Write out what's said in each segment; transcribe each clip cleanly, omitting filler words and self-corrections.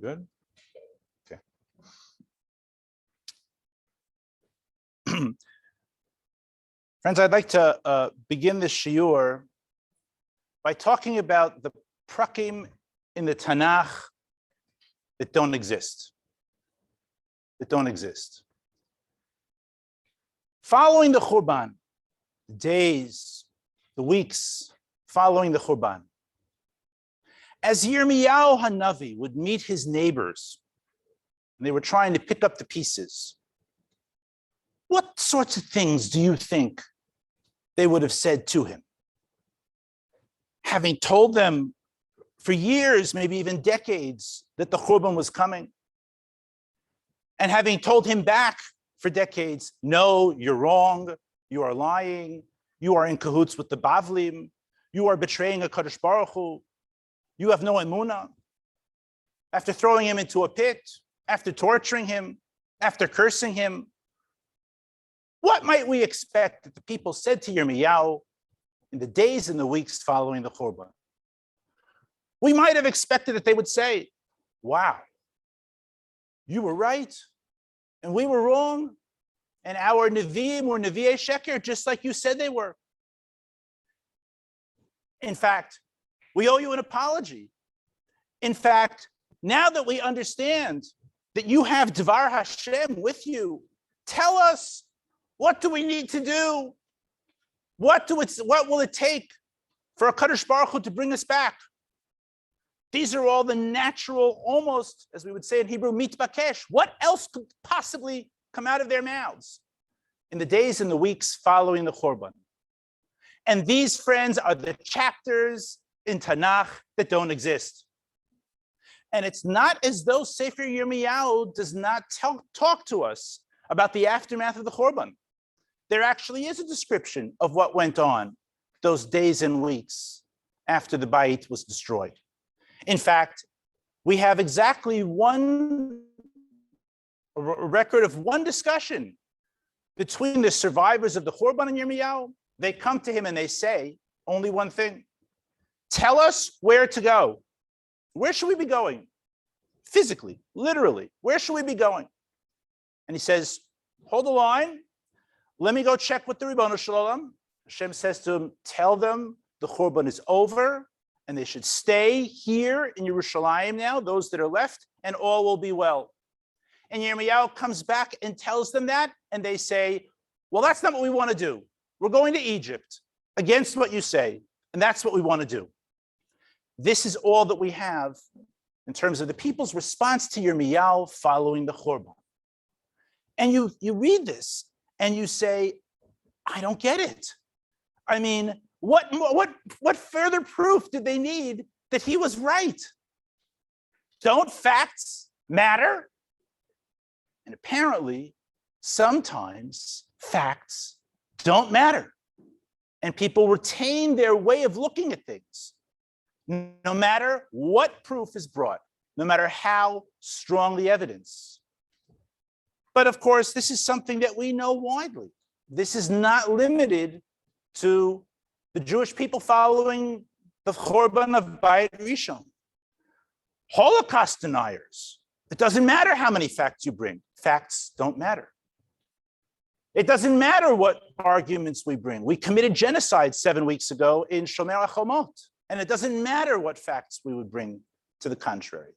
We're good? Okay. Friends, I'd like to begin this shiur by talking about the prakim in the Tanakh that don't exist. That don't exist. Following the Churban, the days, the weeks following the Churban, as Yirmiyahu Hanavi would meet his neighbors, and they were trying to pick up the pieces, what sorts of things do you think they would have said to him? Having told them for years, maybe even decades, that the Churban was coming, and having told him back for decades, no, you're wrong, you are lying, you are in cahoots with the Bavlim, you are betraying a Kadosh Baruch Hu, you have no emunah. After throwing him into a pit, after torturing him, after cursing him, what might we expect that the people said to Yirmiyahu in the days and the weeks following the Churban? We might have expected that they would say, wow, you were right, and we were wrong, and our Nevi'im were Nevi'ei Sheker, just like you said they were. In fact, we owe you an apology. In fact, now that we understand that you have Dvar Hashem with you, tell us, what do we need to do? What will it take for a Kadosh Baruch Hu to bring us back? These are all the natural, almost, as we would say in Hebrew, mitbakesh. What else could possibly come out of their mouths in the days and the weeks following the Churban? And these, friends, are the chapters in Tanakh that don't exist. And it's not as though Sefer Yirmiyahu does not talk to us about the aftermath of the Churban. There actually is a description of what went on those days and weeks after the Bayit was destroyed. In fact, we have exactly a record of one discussion between the survivors of the Churban and Yirmiyahu. They come to him and they say only one thing: tell us where to go. Where should we be going? Physically, literally, where should we be going? And he says, hold the line. Let me go check with the Ribono Shel Olam. Hashem says to him, tell them the Churban is over and they should stay here in Yerushalayim now, those that are left, and all will be well. And Yirmiyahu comes back and tells them that, and they say, well, that's not what we want to do. We're going to Egypt against what you say, and that's what we want to do. This is all that we have in terms of the people's response to Yirmiyahu following the Churban. And you read this and you say, I don't get it. I mean, what further proof did they need that he was right? Don't facts matter? And apparently, sometimes facts don't matter. And people retain their way of looking at things, no matter what proof is brought, no matter how strong the evidence. But of course, this is something that we know widely. This is not limited to the Jewish people following the Churban of Bayit Rishon. Holocaust deniers, it doesn't matter how many facts you bring. Facts don't matter. It doesn't matter what arguments we bring. We committed genocide 7 weeks ago in Shomer HaChomot, and it doesn't matter what facts we would bring to the contrary.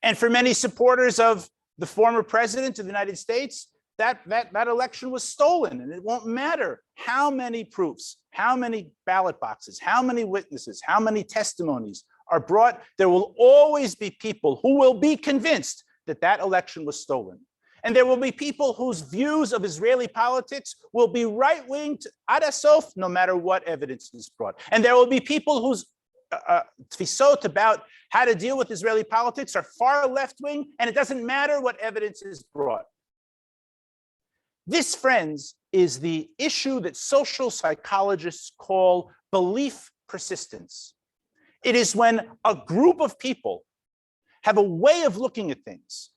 And for many supporters of the former president of the United States, that election was stolen, and it won't matter how many proofs, how many ballot boxes, how many witnesses, how many testimonies are brought. There will always be people who will be convinced that that election was stolen. And there will be people whose views of Israeli politics will be right-wing ad asof, no matter what evidence is brought. And there will be people whose tfisot about how to deal with Israeli politics are far left-wing, and it doesn't matter what evidence is brought. This, friends, is the issue that social psychologists call belief persistence. It is when a group of people have a way of looking at things,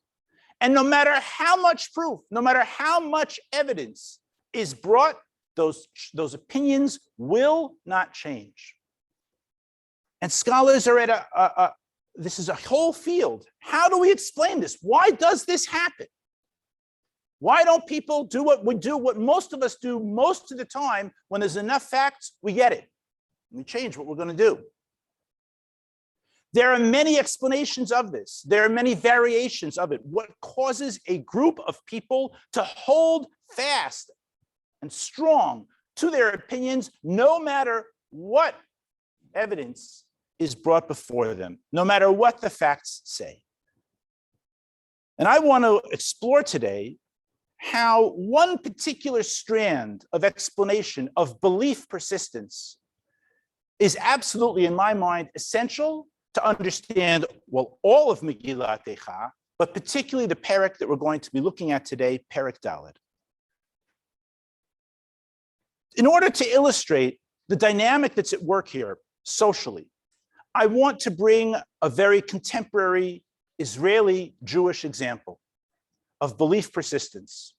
and no matter how much proof, no matter how much evidence is brought, those opinions will not change. And scholars are at this is a whole field. How do we explain this? Why does this happen? Why don't people do what we do, what most of us do most of the time? When there's enough facts, we get it. We change what we're going to do. There are many explanations of this. There are many variations of it. What causes a group of people to hold fast and strong to their opinions, no matter what evidence is brought before them, no matter what the facts say? And I want to explore today how one particular strand of explanation of belief persistence is absolutely, in my mind, essential to understand, well, all of Megillat Eichah, but particularly the perek that we're going to be looking at today, perek Daled. In order to illustrate the dynamic that's at work here socially, I want to bring a very contemporary Israeli Jewish example of belief persistence,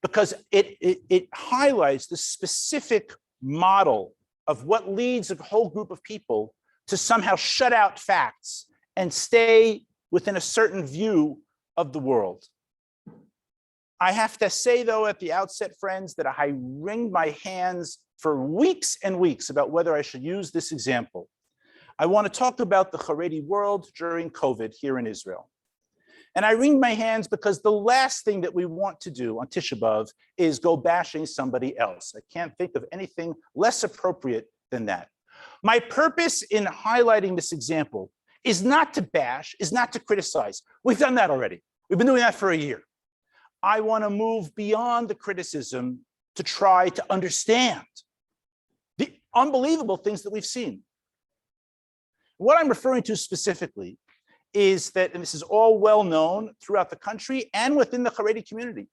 because it highlights the specific model of what leads a whole group of people to somehow shut out facts and stay within a certain view of the world. I have to say, though, at the outset, friends, that I wringed my hands for weeks and weeks about whether I should use this example. I want to talk about the Haredi world during COVID here in Israel. And I wringed my hands because the last thing that we want to do on Tisha B'Av is go bashing somebody else. I can't think of anything less appropriate than that. My purpose in highlighting this example is not to bash, is not to criticize. We've done that already. We've been doing that for a year. I want to move beyond the criticism to try to understand the unbelievable things that we've seen. What I'm referring to specifically is that, and this is all well known throughout the country and within the Haredi community,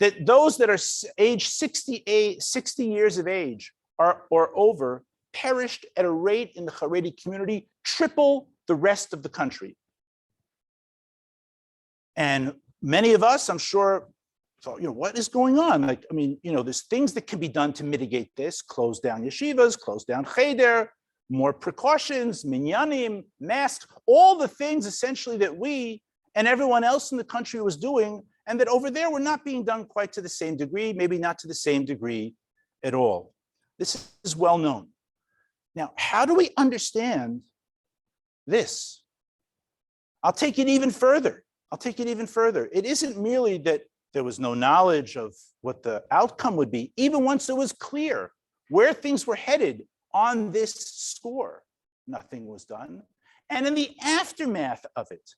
that those that are age 60 years of age or over perished at a rate in the Haredi community triple the rest of the country. And many of us, I'm sure, thought, what is going on? There's things that can be done to mitigate this: close down yeshivas, close down cheder, more precautions, minyanim, masks, all the things essentially that we and everyone else in the country was doing, and that over there were not being done quite to the same degree, maybe not to the same degree at all. This is well known. Now, how do we understand this? I'll take it even further. It isn't merely that there was no knowledge of what the outcome would be, even once it was clear where things were headed on this score, nothing was done. And in the aftermath of it,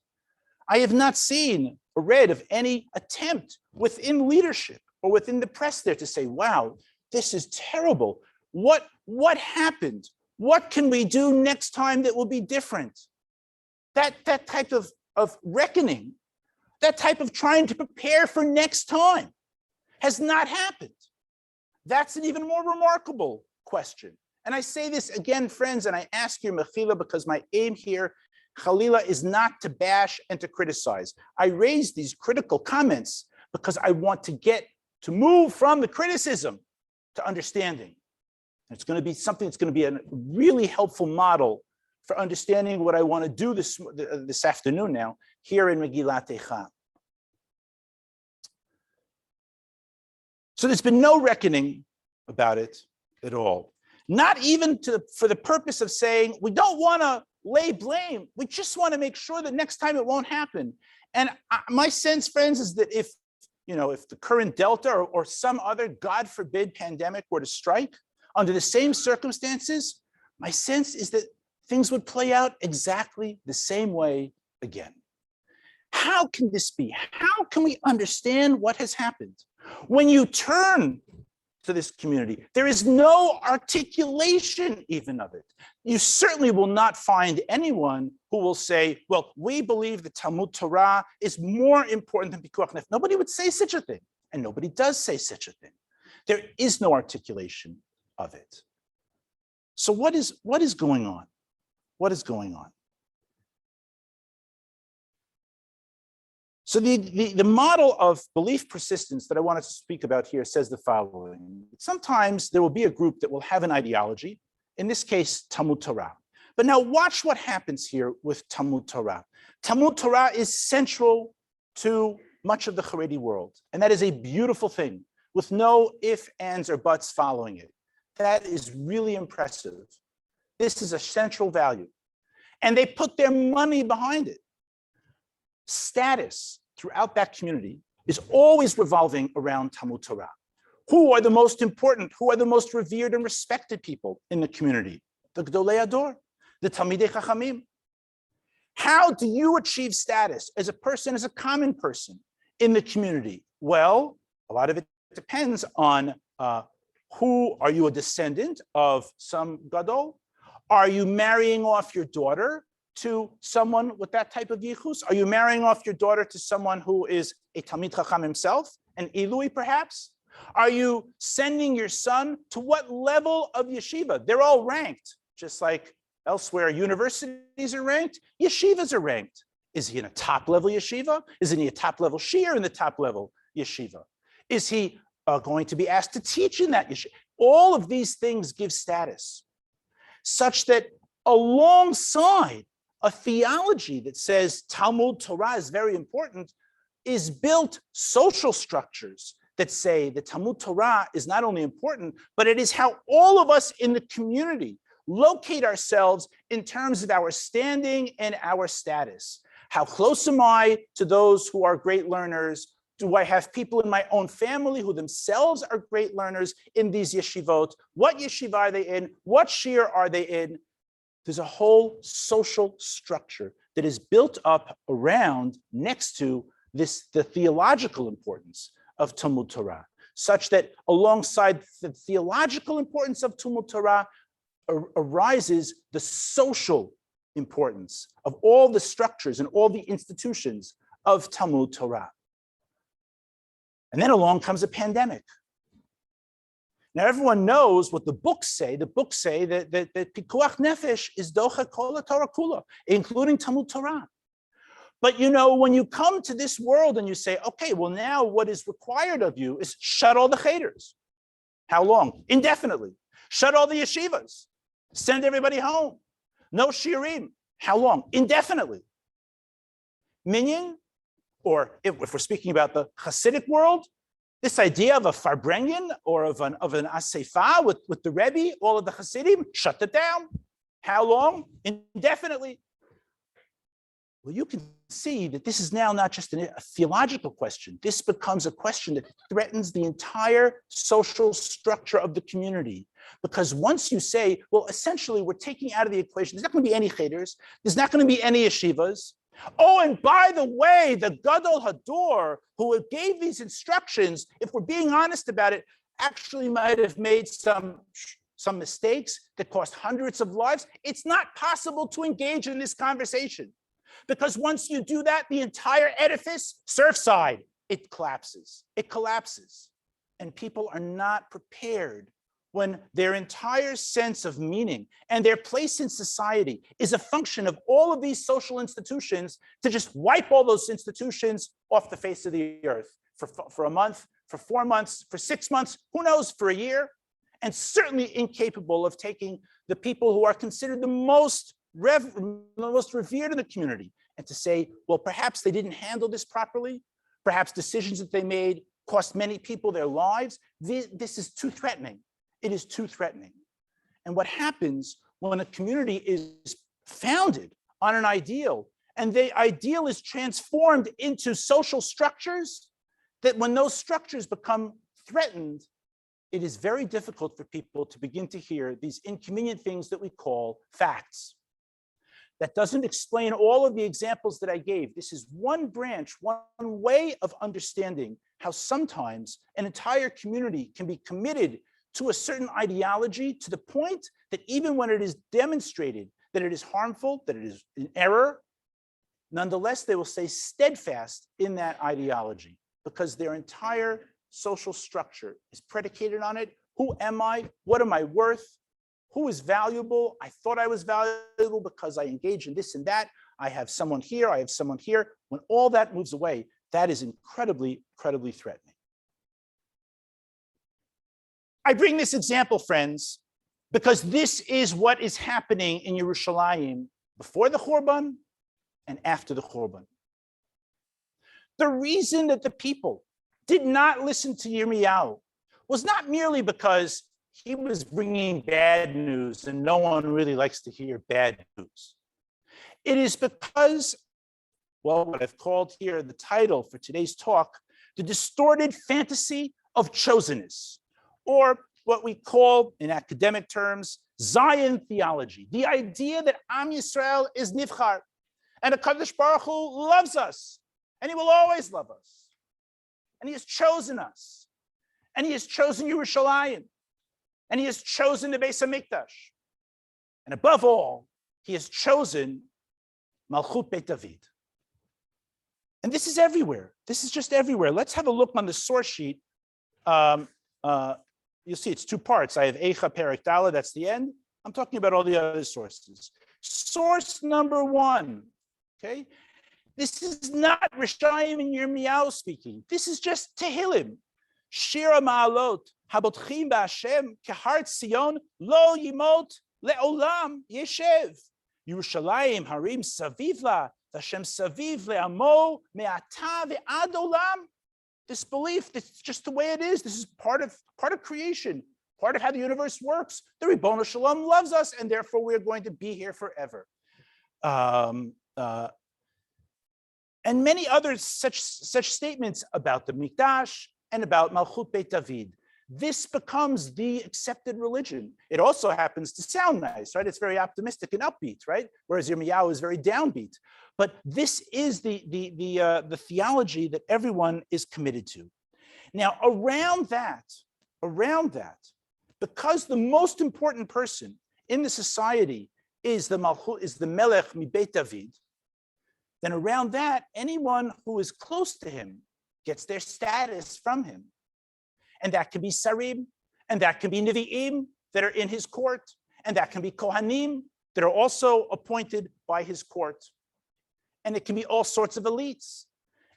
I have not seen or read of any attempt within leadership or within the press there to say, wow, this is terrible. What happened? What can we do next time that will be different? That type of reckoning, that type of trying to prepare for next time has not happened. That's an even more remarkable question. And I say this again, friends, and I ask you, Mechila, because my aim here, Chalila, is not to bash and to criticize. I raise these critical comments because I want to move from the criticism to understanding. It's going to be something that's going to be a really helpful model for understanding what I want to do this afternoon now here in Megillat Eichah. So there's been no reckoning about it at all. Not even for the purpose of saying, we don't want to lay blame. We just want to make sure that next time it won't happen. And my sense, friends, is that if the current Delta or some other, God forbid, pandemic were to strike under the same circumstances, my sense is that things would play out exactly the same way again. How can this be? How can we understand what has happened? When you turn to this community, there is no articulation even of it. You certainly will not find anyone who will say, well, we believe that Talmud Torah is more important than Pikuach Nefesh. Nobody would say such a thing, and nobody does say such a thing. There is no articulation of it. So what is going on? What is going on? So the model of belief persistence that I wanted to speak about here says the following. Sometimes there will be a group that will have an ideology, in this case, Talmud Torah. But now watch what happens here with Talmud Torah. Talmud Torah is central to much of the Haredi world. And that is a beautiful thing with no ifs, ands, or buts following it. That is really impressive. This is a central value. And they put their money behind it. Status throughout that community is always revolving around Talmud Torah. Who are the most important, who are the most revered and respected people in the community? The Gdolei Ador, the Talmidei Chachamim. How do you achieve status as a person, as a common person in the community? Well, a lot of it depends on who, are you a descendant of some Gadol? Are you marrying off your daughter to someone with that type of yichus? Are you marrying off your daughter to someone who is a Talmid Chacham himself, an Ilui perhaps? Are you sending your son to what level of yeshiva? They're all ranked, just like elsewhere universities are ranked, yeshivas are ranked. Is he in a top level yeshiva? Isn't he a top level shiur in the top level yeshiva? Is he going to be asked to teach in that yeshiva? All of these things give status, such that alongside a theology that says Talmud Torah is very important, is built social structures that say that Talmud Torah is not only important, but it is how all of us in the community locate ourselves in terms of our standing and our status. How close am I to those who are great learners? Do I have people in my own family who themselves are great learners in these yeshivot? What yeshiva are they in? What shiur are they in? There's a whole social structure that is built up around, next to this, the theological importance of Talmud Torah, such that alongside the theological importance of Talmud Torah arises the social importance of all the structures and all the institutions of Talmud Torah. And then along comes a pandemic. Now everyone knows what the books say. The books say that Pikuach Nefesh is Docha Kol Torah Kula, including Talmud Torah. But you know, when you come to this world and you say, okay, well now what is required of you is shut all the cheters. How long? Indefinitely. Shut all the yeshivas. Send everybody home. No shiurim. How long? Indefinitely. Minyan, or if we're speaking about the Hasidic world, this idea of a farbrengen or of an aseifa with the Rebbe, all of the Hasidim, shut it down. How long? Indefinitely. Well, you can see that this is now not just a theological question. This becomes a question that threatens the entire social structure of the community. Because once you say, well, essentially, we're taking out of the equation, there's not going to be any cheters, there's not going to be any yeshivas. Oh, and by the way, the Gadol Hador, who gave these instructions, if we're being honest about it, actually might have made some mistakes that cost hundreds of lives. It's not possible to engage in this conversation. Because once you do that, the entire edifice, Surfside, it collapses. It collapses. And people are not prepared when their entire sense of meaning and their place in society is a function of all of these social institutions, to just wipe all those institutions off the face of the earth for a month, for 4 months, for 6 months, who knows, for a year, and certainly incapable of taking the people who are considered the most revered in the community, and to say, well, perhaps they didn't handle this properly. Perhaps decisions that they made cost many people their lives. This is too threatening. It is too threatening. And what happens when a community is founded on an ideal, and the ideal is transformed into social structures, that when those structures become threatened, it is very difficult for people to begin to hear these inconvenient things that we call facts. That doesn't explain all of the examples that I gave. This is one branch, one way of understanding how sometimes an entire community can be committed to a certain ideology to the point that even when it is demonstrated that it is harmful, that it is an error, nonetheless, they will stay steadfast in that ideology because their entire social structure is predicated on it. Who am I? What am I worth? Who is valuable? I thought I was valuable because I engage in this and that. I have someone here, I have someone here. When all that moves away, that is incredibly, incredibly threatening. I bring this example, friends, because this is what is happening in Yerushalayim before the Churban and after the Churban. The reason that the people did not listen to Yirmiyahu was not merely because he was bringing bad news, and no one really likes to hear bad news. It is because, well, what I've called here the title for today's talk, the distorted fantasy of chosenness, or what we call in academic terms, Zion theology, the idea that Am Yisrael is nivchar, and HaKadosh Baruch Hu loves us, and he will always love us, and he has chosen us, and he has chosen Yerushalayim, and he has chosen the Beis HaMikdash, and above all, he has chosen Malchut Beit David. And this is everywhere. This is just everywhere. Let's have a look on the source sheet. You'll see it's two parts. I have Eichah Perek Dala, that's the end. I'm talking about all the other sources. Source number one, okay? This is not Rishayim and Yirmiyahu speaking. This is just Tehillim. Shira Ma'alot, Habotchim Ba'Hashem, Kehar Tzion, Lo Yimot, Le'olam Yeshev. Yerushalayim Harim Savivla, Hashem Saviv Le'amo, Me'ata Ve'ad Olam. This belief, this is just the way it is. This is part of creation, part of how the universe works. The Ribono Shalom loves us, and therefore we're going to be here forever. And many other such statements about the Mikdash and about Malchut Beit David. This becomes the accepted religion. It also happens to sound nice, right? It's very optimistic and upbeat, right? Whereas Yirmiyahu is very downbeat. But this is the theology that everyone is committed to. Now, around that, because the most important person in the society is the Melech mi Beit David, then around that, anyone who is close to him gets their status from him. And that can be Sarim, and that can be Nevi'im that are in his court, and that can be Kohanim that are also appointed by his court. And it can be all sorts of elites.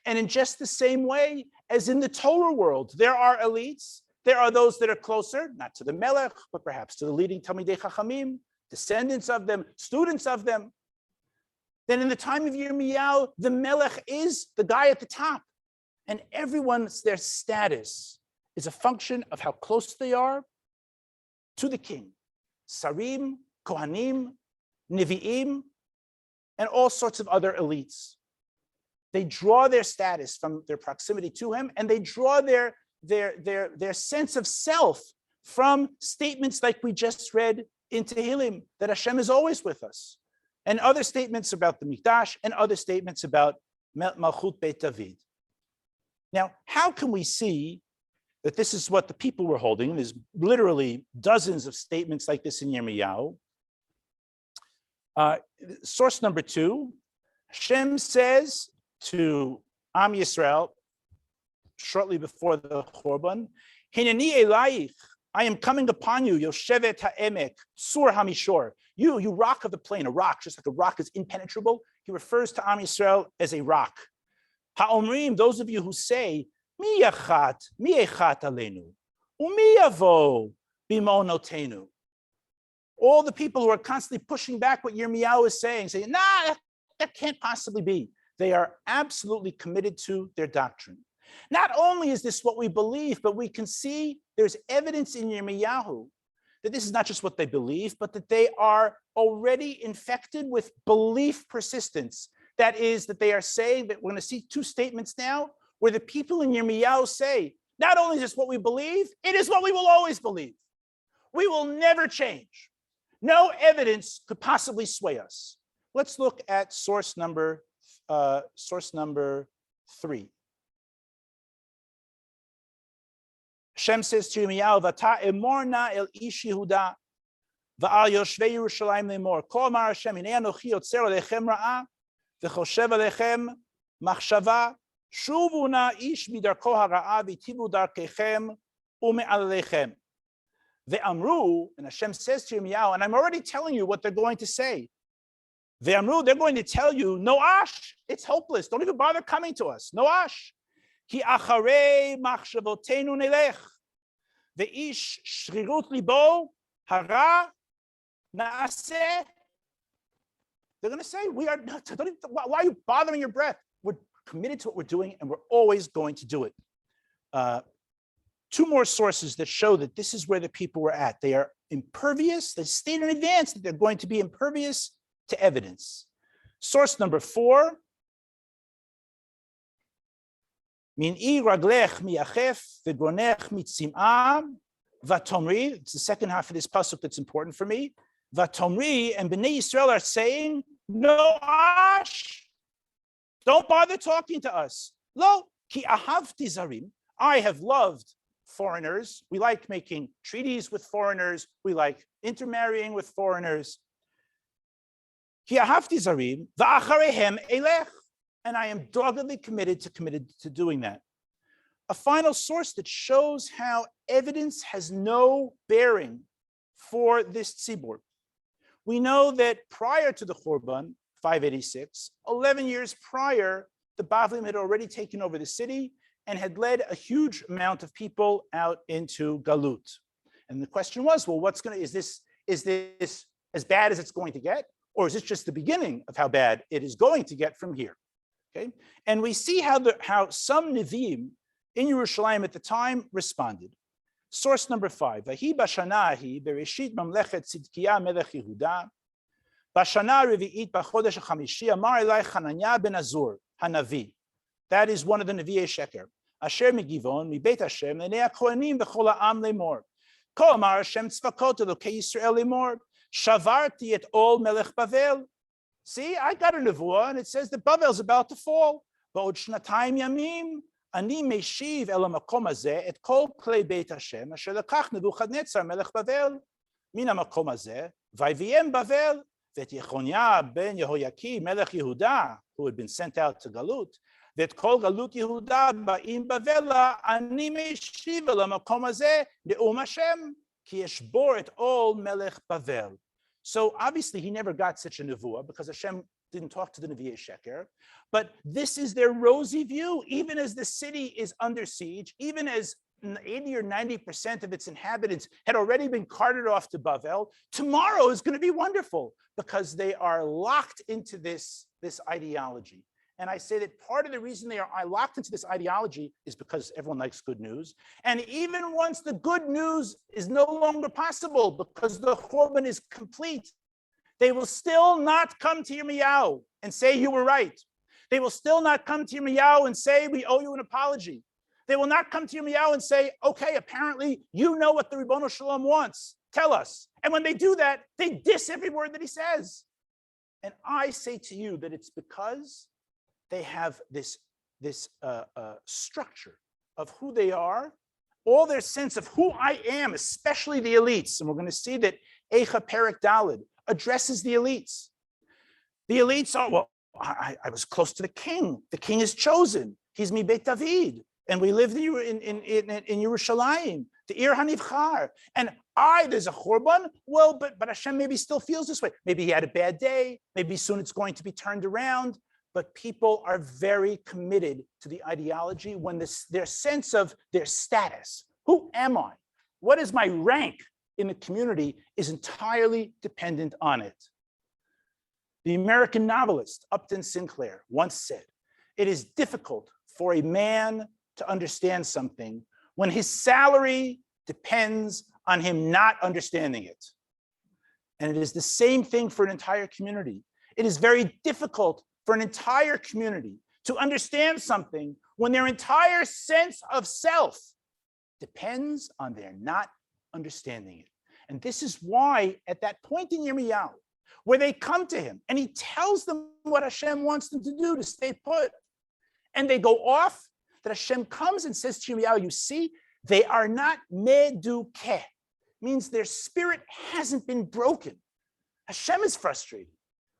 And in just the same way as in the Torah world, there are elites. There are those that are closer, not to the Melech, but perhaps to the leading Talmidei Chachamim, descendants of them, students of them. Then in the time of Yirmiyahu, the Melech is the guy at the top. And everyone's, their status is a function of how close they are to the king. Sarim, Kohanim, Nevi'im, and all sorts of other elites. They draw their status from their proximity to him, and they draw their sense of self from statements like we just read in Tehillim, that Hashem is always with us, and other statements about the Mikdash, and other statements about Malchut Beit David. Now, how can we see that this is what the people were holding? There's literally dozens of statements like this in Yirmiyahu. Source number two, Hashem says to Am Yisrael shortly before the Churban, Hineni elayich, I am coming upon you, Yoshevet ha'emek, Sur hamishor. You rock of the plain, a rock, just like a rock is impenetrable. He refers to Am Yisrael as a rock. Ha'omrim, those of you who say, Mi echat aleinu, umi yavo bimonotenu. All the people who are constantly pushing back what Yirmiyahu is saying, that can't possibly be. They are absolutely committed to their doctrine. Not only is this what we believe, but we can see there's evidence in Yirmiyahu that this is not just what they believe, but that they are already infected with belief persistence. That is, that they are saying that we're going to see two statements now where the people in Yirmiyahu say, not only is this what we believe, it is what we will always believe. We will never change. No evidence could possibly sway us. Let's look at source number 3. Hashem says to Yirmiyahu, "Vata emorna el ish Yehuda, va'al yoshvei Yerushalayim lemor. Kol amar Hashem, hinei anochi yotzer alechem ra'a, v'choshev alechem machshava, shuvu na ish midarko hara'a, v'tivu darkechem ume'alechem." Ve'amru, and Hashem says to Yirmiyahu, and I'm already telling you what they're going to say. Ve'amru, they're going to tell you, no ash, it's hopeless. Don't even bother coming to us. No ash. Ki acharei machshavotenu nelech, ve'ish shrirut libo Hara naaseh. They're going to say, we are not, why are you bothering your breath? We're committed to what we're doing, and we're always going to do it. Two more sources that show that this is where the people were at. They are impervious. They state in advance that they're going to be impervious to evidence. Source number 4. Min'i raglech miachef v'gonech mitzim'ah v'tomri. It's the second half of this pasuk that's important for me. V'tomri, and Bnei Yisrael are saying, no ash. Don't bother talking to us. Lo, ki ahavti zarim. I have loved foreigners. We like making treaties with foreigners. We like intermarrying with foreigners. Ki ahavti zarim v'acharehem elech. And I am doggedly committed to doing that. A final source that shows how evidence has no bearing for this tzibur. We know that prior to the Churban, 586, 11 years prior, the Bavlim had already taken over the city and had led a huge amount of people out into Galut. And the question was, well, is this as bad as it's going to get? Or is this just the beginning of how bad it is going to get from here? Okay? And we see how some Nevi'im in Yerushalayim at the time responded. Source number 5. Vahi bashanahi bereshit mamlechet Tzidkiah melech Yehuda. Bashana revi'it b'chodesh ha'chamishi amar elai Hananya ben Azur hanavi. That is one of the Nevi'ei Sheker. Asher migivon mibeit Hashem lenei ha'kohanim v'chol ha'am lemor. Kol amar Hashem tzvakot elokei Yisrael lemor. Shavarti et ol melech Bavel. See, I got a nevuah, and it says that Bavel's about to fall. Ba'od shnatayim yamim. Ani meshiv el hamakom hazeh et kol klei beit Hashem asher lekach Nebuchadnezzar melech Bavel min hamakom hazeh vayviem Bavel vet Yechonya ben Yehoyakim melech Yehuda, who had been sent out to Galut, vet kol Galut Yehuda ba'im Bavela ani meshiv el hamakom hazeh ne'um Hashem ki yeshbor et ol melech Bavel. So obviously he never got such a nevuah because Hashem didn't talk to the Nevi'ei Sheker. But this is their rosy view. Even as the city is under siege, even as 80 or 90% of its inhabitants had already been carted off to Bavel, tomorrow is going to be wonderful because they are locked into this ideology. And I say that part of the reason they are locked into this ideology is because everyone likes good news. And even once the good news is no longer possible because the Churban is complete, they will still not come to Yirmiyahu and say you were right. They will still not come to Yirmiyahu and say we owe you an apology. They will not come to Yirmiyahu and say, okay, apparently you know what the Ribbono Shalom wants. Tell us. And when they do that, they diss every word that he says. And I say to you that it's because they have this structure of who they are, all their sense of who I am, especially the elites. And we're going to see that Eichah Perek Daled addresses the elites. The elites are, well, I was close to the king. The king is chosen. He's mi Beit David. And we lived in Yerushalayim, the Ir HaNivchar. And there's a Churban. Well, but Hashem maybe still feels this way. Maybe he had a bad day. Maybe soon it's going to be turned around. But people are very committed to the ideology when their sense of their status, who am I? What is my rank in the community, is entirely dependent on it. The American novelist Upton Sinclair once said, "It is difficult for a man to understand something when his salary depends on him not understanding it." And it is the same thing for an entire community. It is very difficult for an entire community to understand something when their entire sense of self depends on their not understanding it. And this is why at that point in Yirmiyahu, where they come to him and he tells them what Hashem wants them to do to stay put, and they go off, that Hashem comes and says to Yirmiyahu, you see, they are not medukeh, means their spirit hasn't been broken. Hashem is frustrated.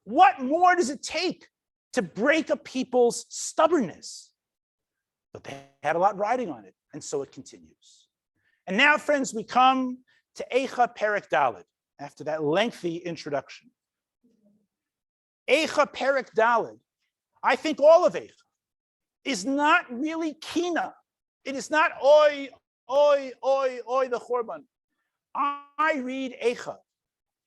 What more does it take to break a people's stubbornness? But they had a lot riding on it, and so it continues. And now, friends, we come to Eichah Perek Daled, after that lengthy introduction. Eichah Perek Daled, I think all of Eichah, is not really kina. It is not oi, oi, oi, oi, the Churban. I read Eichah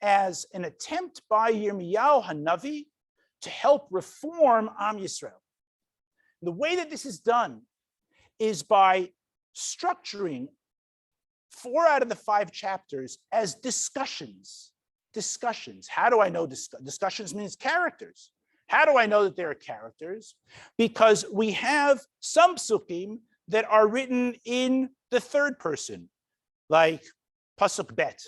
as an attempt by Yirmiyahu Hanavi to help reform Am Yisrael. The way that this is done is by structuring 4 out of the 5 chapters as discussions. Discussions. How do I know discussions means characters? How do I know that there are characters? Because we have some psukim that are written in the third person, like Pasuk Bet.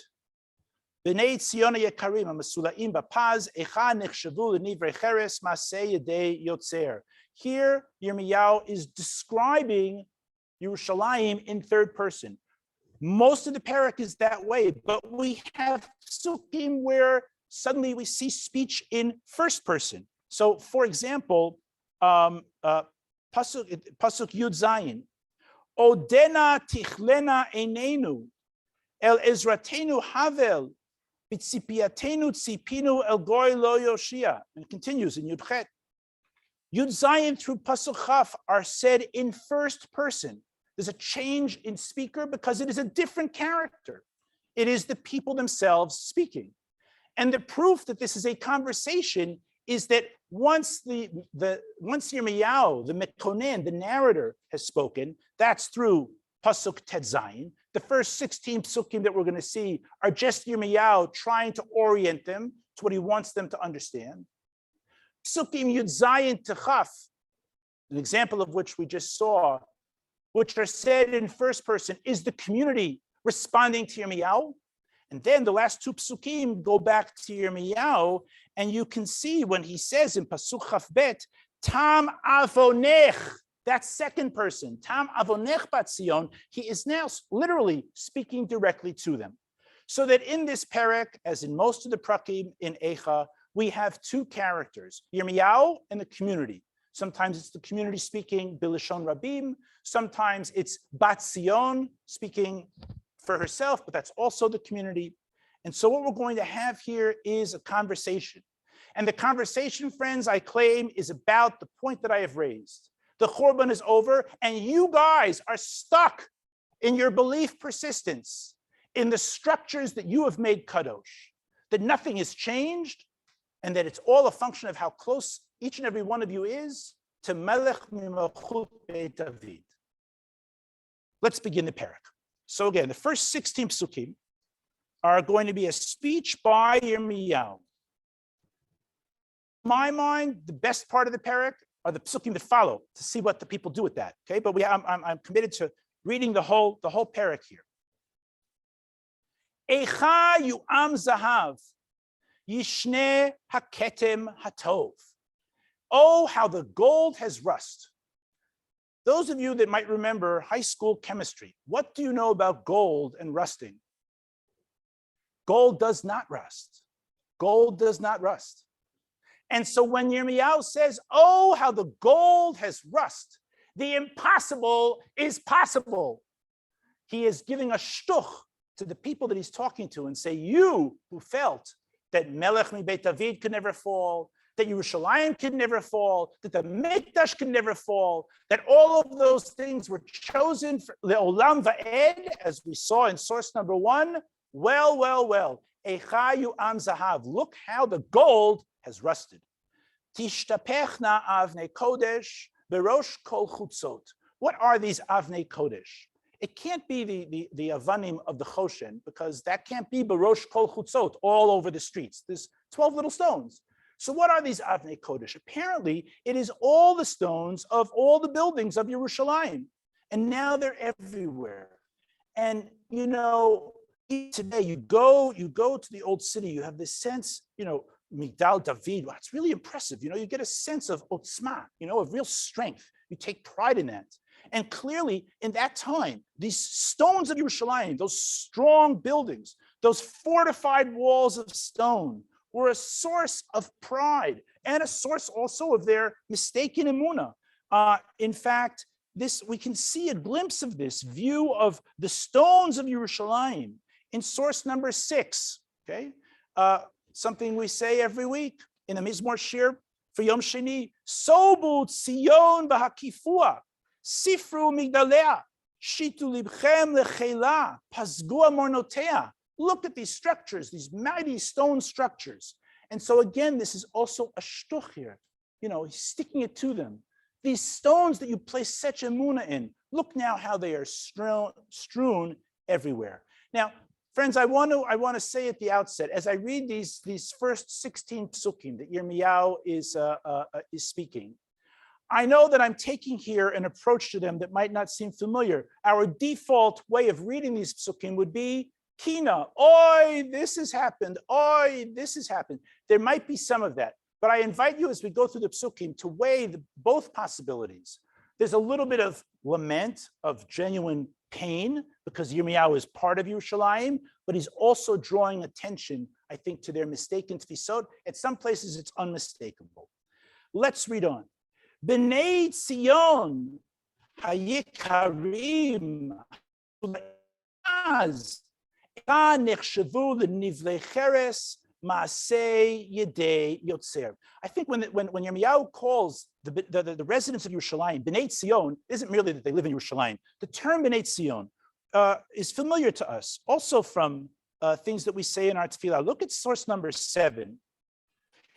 B'nei Tzion yekarim hamasulaim b'paz echa nechshavu l'nivrei cheres maseh yedei yotzer. Here, Yirmiyahu is describing Yerushalayim in third person. Most of the parak is that way, but we have psukim where suddenly we see speech in first person. So, for example, Pasuk Yud Zayin, Odena tichlena einenu el ezratenu havel b'tzipiatenu tzipinu el goy lo yoshia. And it continues in Yud Chet. Yud Zayin through Pasuk Chaf are said in first person. There's a change in speaker because it is a different character. It is the people themselves speaking. And the proof that this is a conversation is that once Yirmiyahu, the Mekonen, the narrator, has spoken, that's through Pasuk Tet Zayin. The first 16 psukim that we're going to see are just Yirmiyahu trying to orient them to what he wants them to understand. Psukim Yud Zayin Techaf, an example of which we just saw, which are said in first person, is the community responding to Yirmiyahu. And then the last 2 psukim go back to Yirmiyahu, and you can see when he says in Pasuk Chaf Bet, Tam avonech, that's second person, Tam avonech bat Zion, he is now literally speaking directly to them. So that in this parak, as in most of the prakim in Eichah, we have 2 characters, Yirmiyahu and the community. Sometimes it's the community speaking Bilishon Rabim. Sometimes it's Bat Zion speaking for herself, but that's also the community. And so what we're going to have here is a conversation. And the conversation, friends, I claim, is about the point that I have raised. The Churban is over, and you guys are stuck in your belief persistence, in the structures that you have made kadosh, that nothing has changed, and that it's all a function of how close each and every one of you is to Melech Mimalchut Beit David. Let's begin the parak. So again, the first 16 psukim are going to be a speech by Yirmiyahu. In my mind, the best part of the parak are the psukim that follow, to see what the people do with that. Okay, but I'm committed to reading the whole parak here. Eichah yu'am zahav, yishne haketem hatov. Oh, how the gold has rust. Those of you that might remember high school chemistry, what do you know about gold and rusting? Gold does not rust. Gold does not rust. And so when Yirmiyahu says, oh, how the gold has rust, the impossible is possible. He is giving a shtuch to the people that he's talking to and say, you who felt that Melech Beit David could never fall, that Yerushalayim could never fall, that the Mikdash could never fall, that all of those things were chosen for Le'olam Va'ed, as we saw in source number 1. Well. Eichah yu'am zahav. Look how the gold has rusted. Tishtapechna avnei kodesh berosh kol chutzot. What are these avnei kodesh? It can't be the avanim of the Choshen, because that can't be berosh kol chutzot, all over the streets. There's 12 little stones. So what are these avnei kodesh? Apparently, it is all the stones of all the buildings of Yerushalayim. And now they're everywhere. And, you know, today you go to the old city, you have this sense, you know, Migdal David, wow, it's really impressive. You know, you get a sense of otzma, you know, of real strength. You take pride in that. And clearly, in that time, these stones of Yerushalayim, those strong buildings, those fortified walls of stone, were a source of pride and a source also of their mistaken emunah. In fact, we can see a glimpse of this view of the stones of Yerushalayim in source number 6. Okay, something we say every week in the Mizmor Shir for Yom Sheni. Sobu Tzion v'hakifua, sifru migdalea, shitu libchem lechela, pasgua mornotea. Look at these structures, these mighty stone structures. And so again, this is also a shtuch here. He's sticking it to them. These stones that you place such emunah in, look now how they are strewn everywhere. Now, friends, I want to say at the outset, as I read these first 16 psukim that Yirmiyahu is speaking, I know that I'm taking here an approach to them that might not seem familiar. Our default way of reading these psukim would be kina. Oi, this has happened. Oi, this has happened. There might be some of that, but I invite you as we go through the psukim to weigh both possibilities. There's a little bit of lament, of genuine pain, because Yirmiyahu is part of Yerushalayim, but he's also drawing attention, I think, to their mistaken tfisot. At some places, it's unmistakable. Let's read on. B'nei Tzion hayikarim az nechshavu l'nivlei cheres ma'asei yedei yotzer. I think when Yirmiyahu calls the residents of Yerushalayim B'nei Tzion, isn't merely that they live in Yerushalayim. The term B'nei Tzion is familiar to us, also from things that we say in our tefillah. Look at source number 7.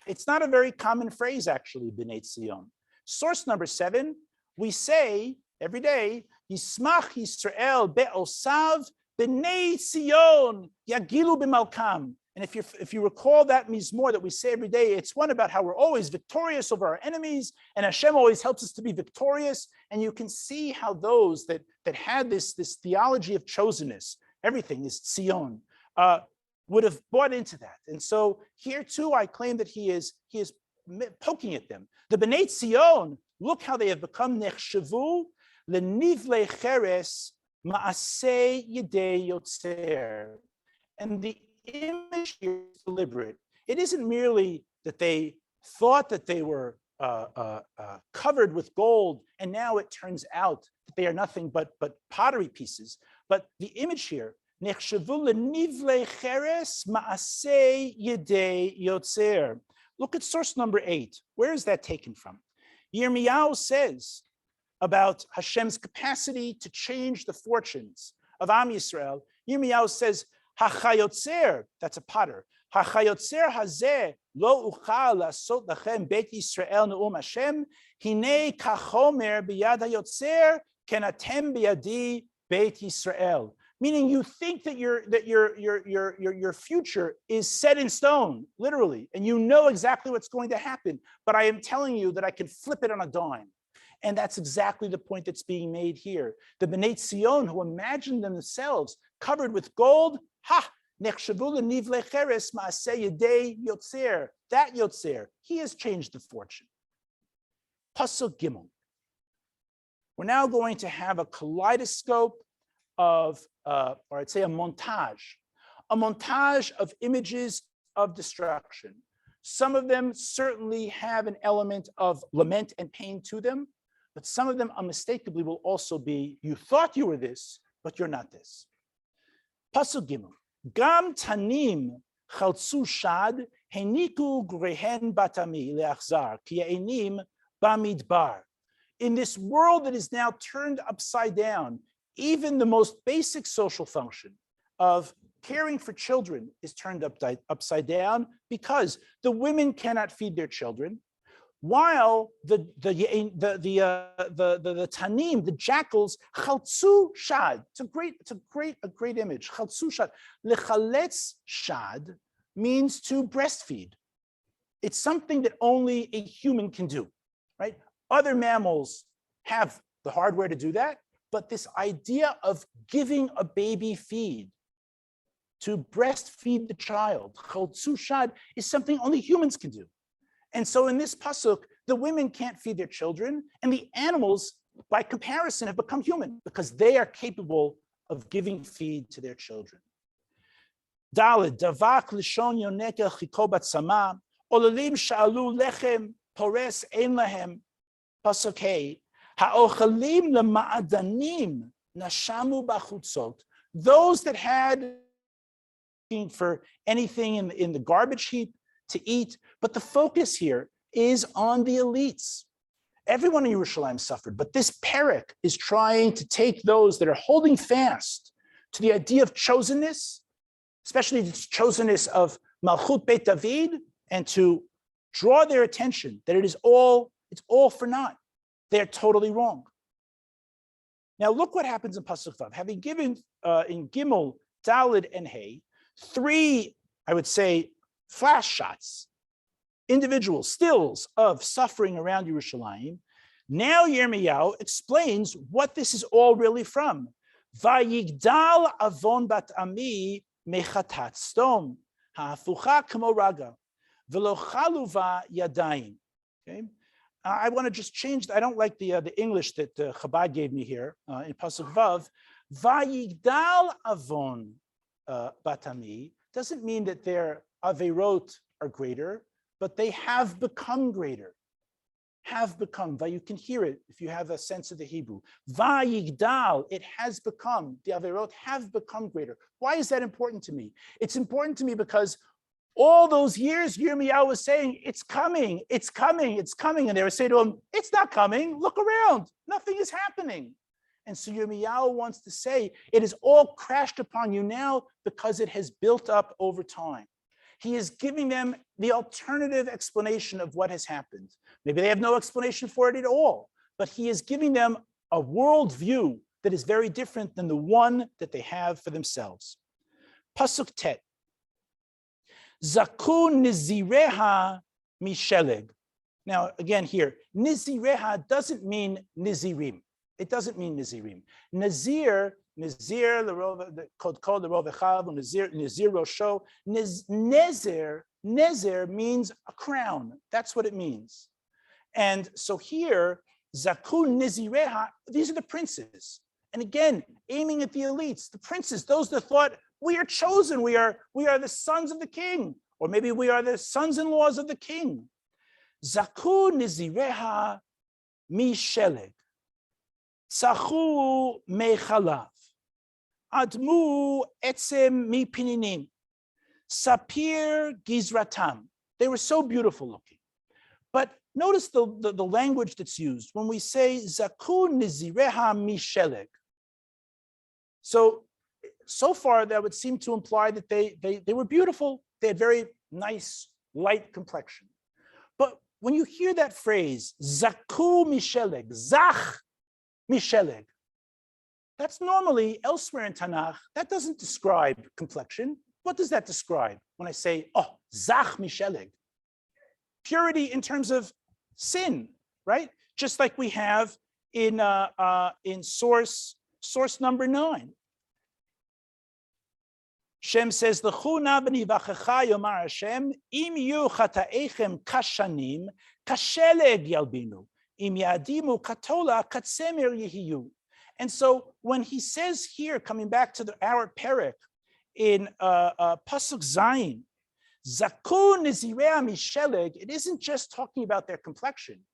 It's not a very common phrase, actually, B'nei Tzion. Source number 7, we say every day, Yismach Yisrael be'osav b'nei Tzion yagilu b'malkam. And if you recall that mizmor that we say every day, it's one about how we're always victorious over our enemies, and Hashem always helps us to be victorious. And you can see how those that had this theology of chosenness, everything is Tzion, would have bought into that. And so here too, I claim that he is poking at them. The B'nai Tzion, look how they have become nechshavu l'nivlei cheres ma'asei yedei yotzer. And the image here is deliberate. It isn't merely that they thought that they were covered with gold, and now it turns out that they are nothing but pottery pieces. But the image here, nechshavu l'nivlei cheres ma'asei yedei yotzer. Look at source number 8. Where is that taken from? Yirmiyahu says about Hashem's capacity to change the fortunes of Am Yisrael. Yirmiyahu says, "Hachayotzer," that's a potter. "Hachayotzer hazeh lo uchal lasot lachem Beit Yisrael ne'um Hashem hinei kachomer biyad hayotzer kenatem biyadi Beit Yisrael." Meaning, you think that your future is set in stone, literally, and you know exactly what's going to happen. But I am telling you that I can flip it on a dime. And that's exactly the point that's being made here. The B'nai Tzion, who imagined themselves covered with gold, nechshavu l'nivlei cheres ma'aseh yedei yotzer. That yotzer, he has changed the fortune. Pasuk Gimel. We're now going to have a kaleidoscope of, or I'd say a montage of images of destruction. Some of them certainly have an element of lament and pain to them, but some of them unmistakably will also be, you thought you were this, but you're not this. Pasuk Gimel. Gam tanim chaltzu shad heniku grehen batami leachzar ki ya'enim bamidbar. In this world that is now turned upside down, even the most basic social function of caring for children is turned upside down because the women cannot feed their children, while the tanim, the jackals, chaltzu shad. It's a great image. Chaltzu shad. Lechaletz shad means to breastfeed. It's something that only a human can do, right? Other mammals have the hardware to do that. But this idea of giving a baby feed, to breastfeed the child, chaltzu shad, is something only humans can do. And so in this pasuk, the women can't feed their children, and the animals, by comparison, have become human because they are capable of giving feed to their children. Daled, davak lishon yonekel chiko batzama, olalim sha'alu lechem, pores ein lahem. Pasuk Hey. Ha'ochalim lema'adanim nashamu bachutzot. Those that had for anything in the garbage heap to eat, but the focus here is on the elites. Everyone in Yerushalayim suffered, but this perek is trying to take those that are holding fast to the idea of chosenness, especially the chosenness of Malchut Beit David, and to draw their attention that it's all for naught. They're totally wrong. Now look what happens in Pasuk Vav. Having given in Gimel, Dalid, and Hay, 3, I would say, flash shots, individual stills of suffering around Yerushalayim. Now Yirmiyahu explains what this is all really from. Vayigdal avon bat ami mechatat stom ha'afucha kmo raga v'lo chaluva yadayim. Okay. I want to just change. I don't like the English that Chabad gave me here in Pasuk Vav. Vayigdal avon bat ami doesn't mean that their averot are greater, but they have become greater. Have become. You can hear it if you have a sense of the Hebrew. Vayigdal, it has become. The averot have become greater. Why is that important to me? It's important to me because all those years Yirmiyahu was saying, it's coming, it's coming, it's coming. And they were saying to him, it's not coming. Look around. Nothing is happening. And so Yirmiyahu wants to say, it is all crashed upon you now because it has built up over time. He is giving them the alternative explanation of what has happened. Maybe they have no explanation for it at all, but he is giving them a worldview that is very different than the one that they have for themselves. Pasuk Tet. Zaku nizireha misheleg. Now, again here, nizireha doesn't mean nizirim. It doesn't mean nizirim. Nazir, kod lerov echav, nazir rosho. Nezer means a crown. That's what it means. And so here, zaku nizireha, these are the princes. And again, aiming at the elites, the princes, those that thought, we are chosen, we are the sons of the king, or maybe we are the sons-in-laws of the king. Zaku nizireha misheleg, tzachu mechalav, admu etzem mipininim, sapir gizratam. They were so beautiful looking. But notice the language that's used when we say zaku nizireha misheleg. So far, that would seem to imply that they were beautiful. They had very nice, light complexion. But when you hear that phrase, zaku misheleg, zach misheleg, that's normally elsewhere in Tanakh. That doesn't describe complexion. What does that describe when I say, oh, zach misheleg? Purity in terms of sin, right? Just like we have in source number 9. Shem says, "L'chuna b'nivachecha yomar Hashem, im yu chataechem kashanim, kasheleg yalbinu, im yadimu katola katsemer yehiyu." And so when he says here, coming back to our perek in Pasuk Zayin, Zaku nizirei misheleg, it isn't just talking about their complexion.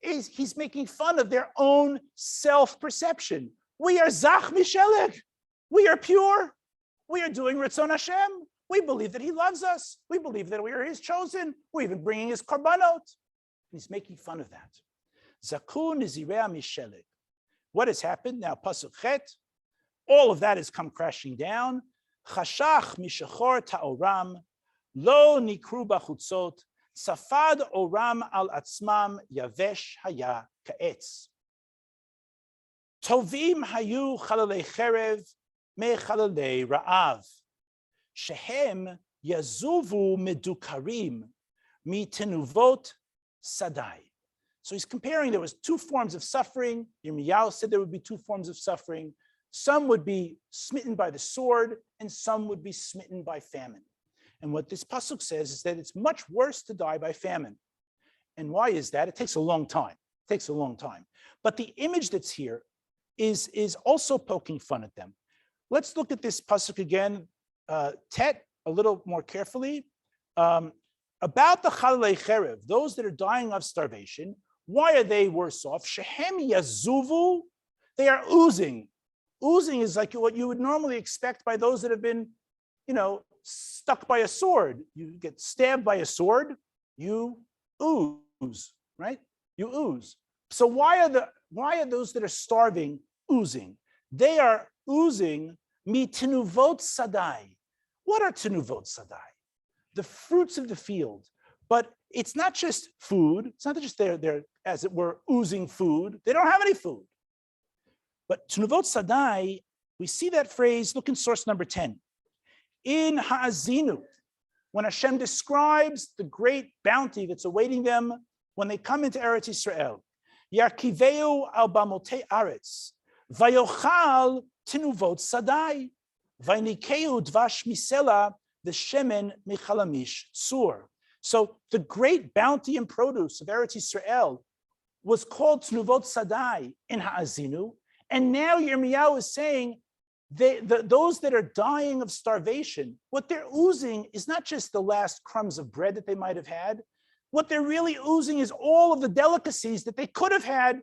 He's making fun of their own self-perception. We are zach misheleg. We are pure. We are doing Ritzon Hashem. We believe that he loves us. We believe that we are his chosen. We're even bringing his korbanot. He's making fun of that. Zaku nizirei misheleg. What has happened? Now, Pasuk Chet, all of that has come crashing down. Chashach mishachor ta'oram, lo nikru bachutzot, safad oram al atzmam yavesh haya ka'etz. Tovim hayu chalalei cherev, mechalalei ra'av, shehem yazuvu medukarim, mitenuvot sadai. So he's comparing, there was 2 forms of suffering. Yirmiyahu said there would be 2 forms of suffering. Some would be smitten by the sword, and some would be smitten by famine. And what this pasuk says is that it's much worse to die by famine. And why is that? It takes a long time. It takes a long time. But the image that's here is also poking fun at them. Let's look at this pasuk again, Tet, a little more carefully. About the chalalei cherev, those that are dying of starvation, why are they worse off? Shehem yazuvu, they are oozing. Oozing is like what you would normally expect by those that have been, stuck by a sword. You get stabbed by a sword, you ooze, right? You ooze. So why are those that are starving oozing? They are oozing mitinuvot sadai. What are tenuvot sadai? The fruits of the field. But it's not just food. It's not just they're, as it were, oozing food. They don't have any food. But tenuvot sadai, we see that phrase, look in source number 10. In Ha'azinu, when Hashem describes the great bounty that's awaiting them when they come into Eretz Yisrael. Yarkiveu al bamotei aretz, vayochal tenuvot sadai, vainikeu dvash misela, the shemen michalamish tzur. So the great bounty and produce of Eretz Yisrael was called tenuvot sadai in Ha'azinu, and now Yirmiyahu is saying those that are dying of starvation, what they're oozing is not just the last crumbs of bread that they might have had. What they're really oozing is all of the delicacies that they could have had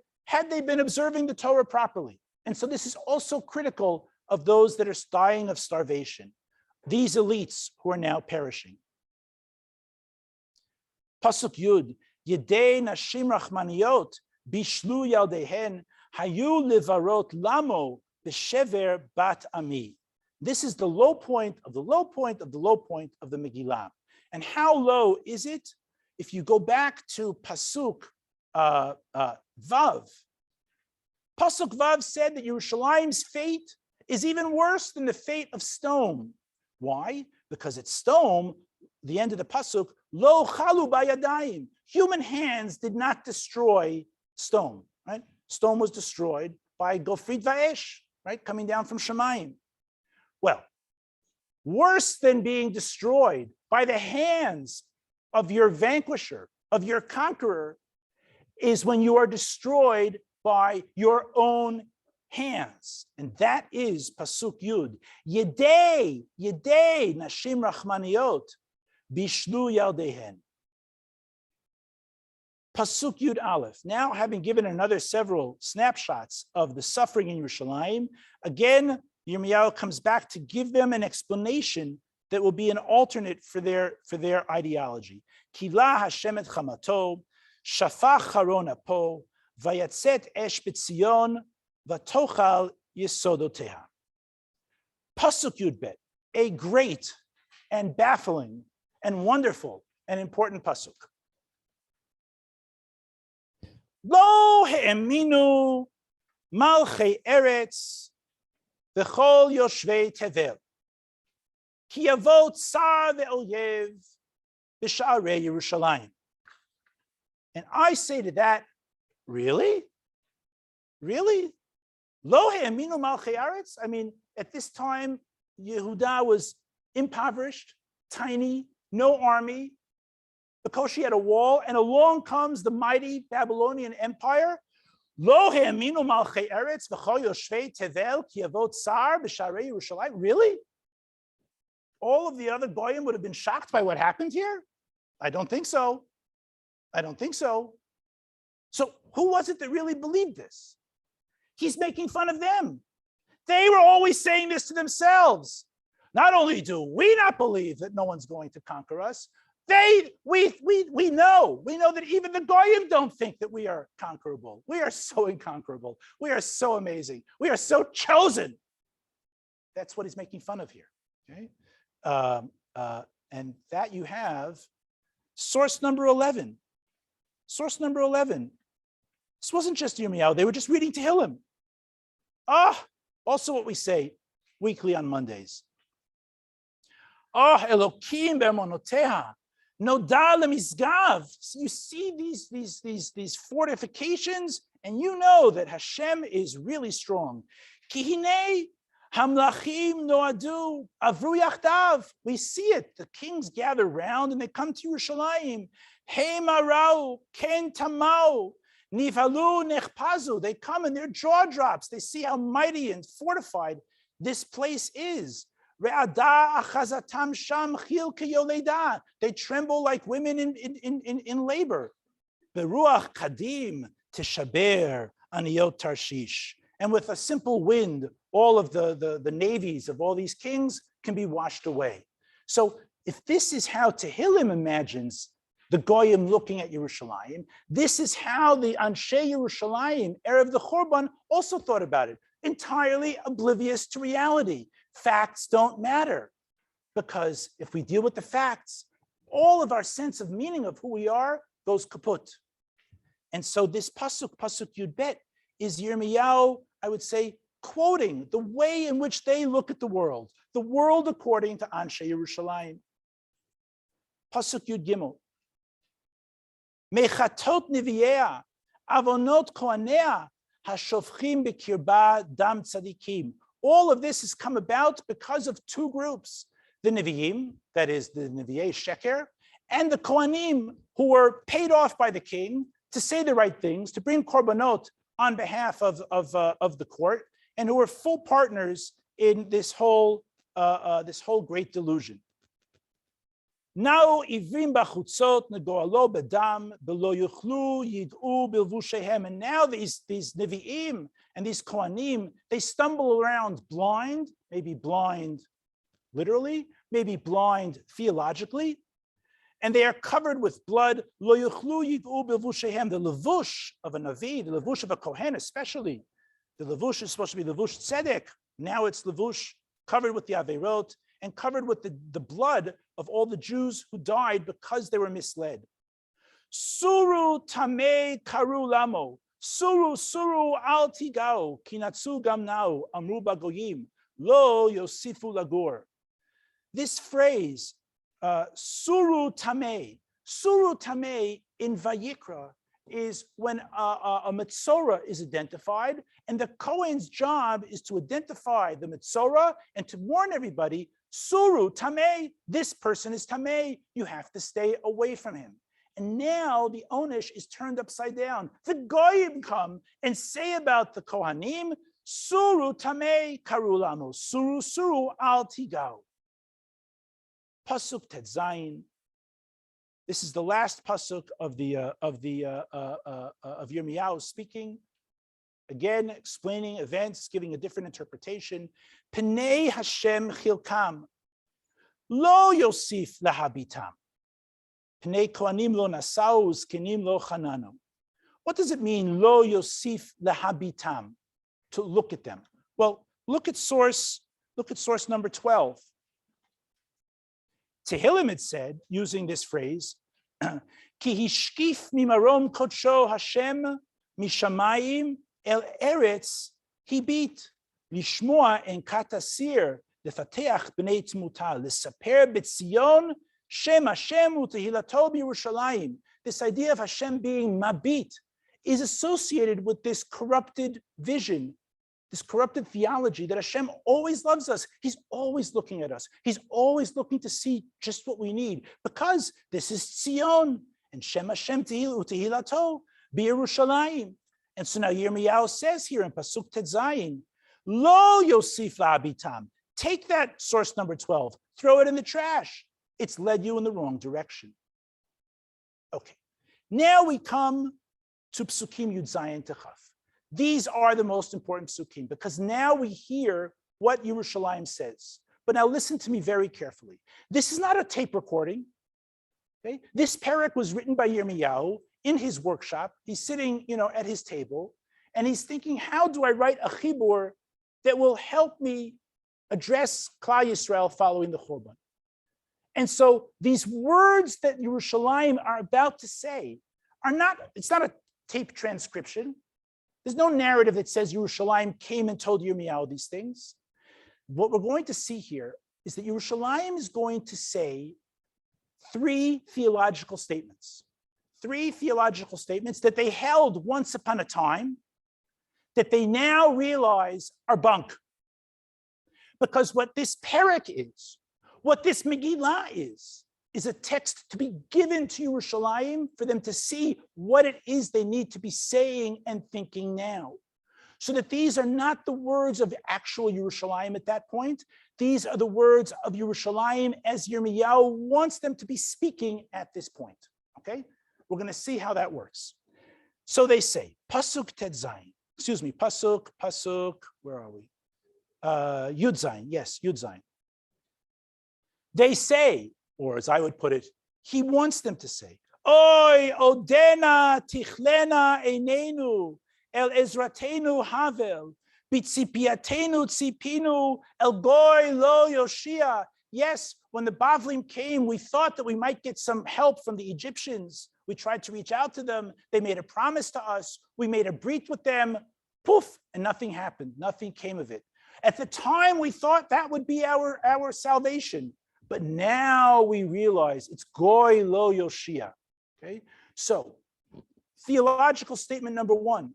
they been observing the Torah properly. And so this is also critical of those that are dying of starvation, these elites who are now perishing. Pasuk Yud, Yedei Nashim Rachmaniyot, Bishlu Yaldehen, Hayu Livarot Lamo, B'Shever Bat Ami. This is the low point of the low point of the low point of the Megillah. And how low is it? If you go back to Pasuk Vav, Pasuk Vav said that Yerushalayim's fate is even worse than the fate of stone. Why? Because it's stone, the end of the Pasuk, Lo Chalu Bayadayim. Human hands did not destroy stone, right? Stone was destroyed by Gofrit Vaesh, right? Coming down from Shemayim. Well, worse than being destroyed by the hands of your vanquisher, of your conqueror, is when you are destroyed by your own hands. And that is Pasuk Yud. Yedei Nashim Rachmaniyot, Bishlu Yaldehen. Pasuk Yud Aleph. Now, having given another several snapshots of the suffering in Yerushalayim, again, Yirmiyahu comes back to give them an explanation that will be an alternate for their ideology. Kila Hashem et chamato, shafach haron apo, vayatzet esh b'tzion, vatochal yesodoteha. Pasuk Yud Bet, a great and baffling and wonderful and important pasuk. Lo he'eminu malchei eretz v'chol yoshvei tevel ki yavo tsar ve'oyev b'sha'arei Yerushalayim. And I say to that, really? Really? Lo he'eminu malchei eretz? I mean, at this time, Yehuda was impoverished, tiny, no army. Because had a wall, and along comes the mighty Babylonian Empire. Lo he'eminu malchei eretz v'chol yoshvei tevel ki yavo tsar b'sharei Yerushalayim. Really? All of the other goyim would have been shocked by what happened here? I don't think so. I don't think so. So who was it that really believed this? He's making fun of them. They were always saying this to themselves. Not only do we not believe that no one's going to conquer us, we know that even the goyim don't think that we are conquerable. We are so inconquerable. We are so amazing. We are so chosen. That's what he's making fun of here. Okay, and that you have source number 11. Source number 11. This wasn't just Yirmiyahu. They were just reading Tehillim. Also what we say weekly on Mondays. Elokim be'emonoteha. Noda lemizgav. You see these fortifications, and you know that Hashem is really strong. Ki hinei hamlachim noadu avru yachdav. We see it. The kings gather round and they come to Yerushalayim. Hey marau ken tamau nivalu nechpazu. They come and their jaw drops. They see how mighty and fortified this place is. They tremble like women in labor. Beruach kadim tishaber aniyot Tarshish. And with a simple wind, all of the navies of all these kings can be washed away. So if this is how Tehillim imagines the Goyim looking at Yerushalayim, this is how the Anshe Yerushalayim, Erev the Churban, also thought about it, entirely oblivious to reality. Facts don't matter. Because if we deal with the facts, all of our sense of meaning of who we are goes kaput. And so this pasuk Yud Bet, is Yirmiyahu, I would say, quoting the way in which they look at the world according to Anshe Yerushalayim. Pasuk Yud Gimel. Mechatot Niviea, Avonot Kohanea, Hashofchim B'kirba Dam Tzadikim. All of this has come about because of two groups, the Nevi'im, that is the Nevi'ei Sheker, and the Kohanim, who were paid off by the king to say the right things, to bring korbanot on behalf of the court, and who were full partners in this whole great delusion. Now ivrim bachutzot negoalo bedam belo yuchlu yid'u bilvushehem. And now these Nevi'im and these Kohanim, they stumble around blind, maybe blind literally, maybe blind theologically, and they are covered with blood. Lo yuchlu yid'u bilvushehem. The levush of a Navi, the levush of a Kohen especially, the levush is supposed to be levush tzedek. Now it's levush covered with the averot and covered with the blood of all the Jews who died because they were misled. Suru tamei karu lamo. Suru al tigao. Kinatsu gamnao. Amru bagoyim. Lo yosifu lagur. This phrase, suru tamei. Suru tamei in Vayikra is when a Metzorah is identified, and the Kohen's job is to identify the Metzorah and to warn everybody, Suru Tamei, this person is Tamei, you have to stay away from him. And now the Onish is turned upside down. The Goyim come and say about the Kohanim, Suru Tamei Karulamo, Suru al Tigao. Pasuk Tet Zayin. This is the last pasuk of Yirmiyahu speaking. Again, explaining events, giving a different interpretation. Pnei Hashem chilkam, lo yosif lahabitam. Pnei kohanim lo nasau, zkenim lo chanano. What does it mean, lo yosif lahabitam, to look at them? Well, look at source number 12. Tehillim, it said, using this phrase, Ki hishkif mimarom kodsho Hashem mishamayim el eretz hibit lishmoa en katasir lefateach b'nei tmuta lesaper b'tzion shem Hashem utehilato b'Yerushalayim. This idea of Hashem being mabit is associated with this corrupted vision, this corrupted theology that Hashem always loves us. He's always looking at us. He's always looking to see just what we need, because this is Tzion and Shem Hashem Tehilato B'Yerushalayim. And so now Yirmiyahu says here in Pasuk Tet Zayin, Lo Yosif La'abitam. Take that source number 12, throw it in the trash. It's led you in the wrong direction. Okay, now we come to Psukim Yud Zayin Techaf. These are the most important psukim, because now we hear what Yerushalayim says. But now listen to me very carefully. This is not a tape recording. Okay? This parak was written by Yirmiyahu in his workshop. He's sitting, at his table, and he's thinking, how do I write a chibur that will help me address Klal Yisrael following the Churban? And so these words that Yerushalayim are about to say it's not a tape transcription. There's no narrative that says Yerushalayim came and told Yirmiyahu these things. What we're going to see here is that Yerushalayim is going to say three theological statements that they held once upon a time that they now realize are bunk. Because what this parak is, what this Megillah is a text to be given to Yerushalayim for them to see what it is they need to be saying and thinking now. So that these are not the words of actual Yerushalayim at that point. These are the words of Yerushalayim as Yirmiyahu wants them to be speaking at this point. Okay? We're going to see how that works. So they say, Pasuk Tet Zayin. Pasuk, where are we? Yud Zayin, yes, Yud Zayin. They say, or as I would put it, he wants them to say, Oy, Odena, Tichlena, Einenu, El Ezratenu Havel, Bitzipiatenu Tzipinu, El Goy Lo Yoshia. yes, when the Bavlim came, we thought that we might get some help from the Egyptians. We tried to reach out to them. They made a promise to us. We made a brit with them. Poof, and nothing happened. Nothing came of it. At the time, we thought that would be our salvation. But now we realize it's goy lo yoshia. Okay, so theological statement number one,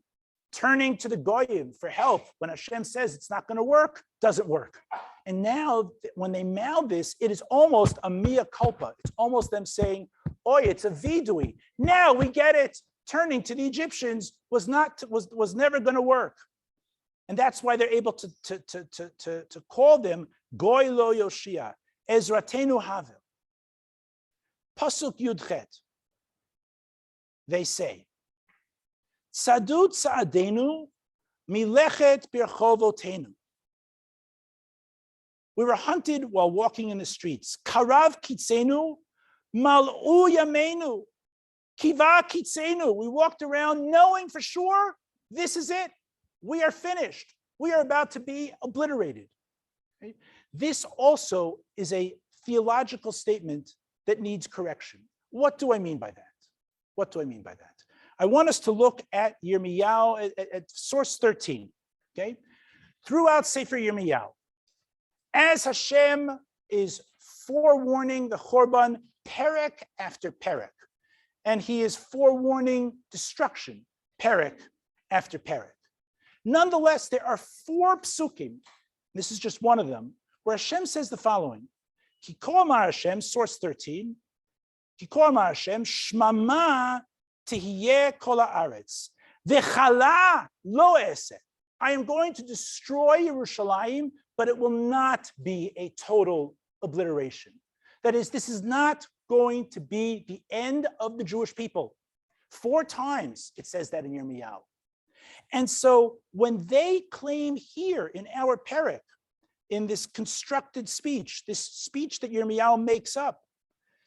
turning to the goyim for help when Hashem says it's not going to work, doesn't work. And now when they mouth this, it is almost a mea culpa. It's almost them saying, "Oy, it's a vidui." Now we get it. Turning to the Egyptians was never going to work, and that's why they're able to call them goy lo yoshia, Ezratenu havel. Pasuk Yudchet. They say, Tzadu tzadenu milechet birchovotenu. We were hunted while walking in the streets. Karav kitzenu mal'u yamenu. Kiva kitzenu. We walked around knowing for sure this is it. We are finished. We are about to be obliterated. Okay? This also is a theological statement that needs correction. What do I mean by that? What do I mean by that? I want us to look at Yirmiyahu, at source 13, okay? Throughout Sefer Yirmiyahu, as Hashem is forewarning the Chorban, perek after perek, and he is forewarning destruction, perek after perek. Nonetheless, there are 4 psukim, this is just one of them, where Hashem says the following, Ki kol amar Hashem, source 13, Ki kol amar Hashem, shmama tehiyeh kol haaretz, v'chala lo eseh. I am going to destroy Yerushalayim, but it will not be a total obliteration. That is, this is not going to be the end of the Jewish people. 4 times it says that in Yirmiyahu. And so when they claim here in our perek, in this constructed speech, this speech that Yirmiyahu makes up,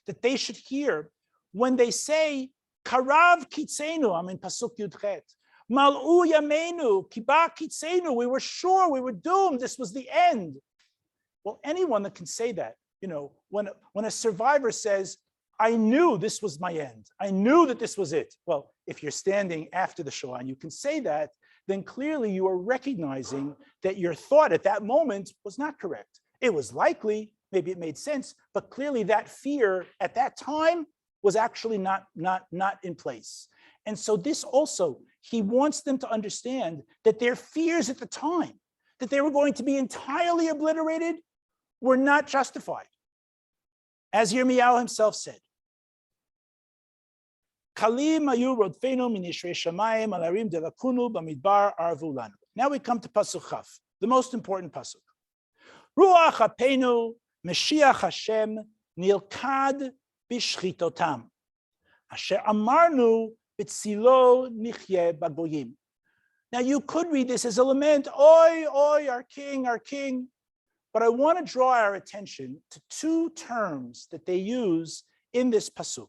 that they should hear, when they say, Karav kitzenu, I'm in Pasuk Yudchet, Mal'u yamenu, kiba kitzenu, we were sure, we were doomed, this was the end. Well, anyone that can say that, when a survivor says, I knew this was my end, I knew that this was it. Well, if you're standing after the Shoah and you can say that, then clearly you are recognizing that your thought at that moment was not correct. It was likely, maybe it made sense, but clearly that fear at that time was actually not in place. And so this also, he wants them to understand that their fears at the time, that they were going to be entirely obliterated, were not justified. As Yirmiyahu himself said, now we come to Pasuk Chaf, the most important Pasuk. Ruach Apenu Mashiach Hashem nilkad b'shchitotam, asher amarnu b'tzilo nichye bagoyim. Now you could read this as a lament, oi, oi, our king, but I want to draw our attention to 2 terms that they use in this Pasuk.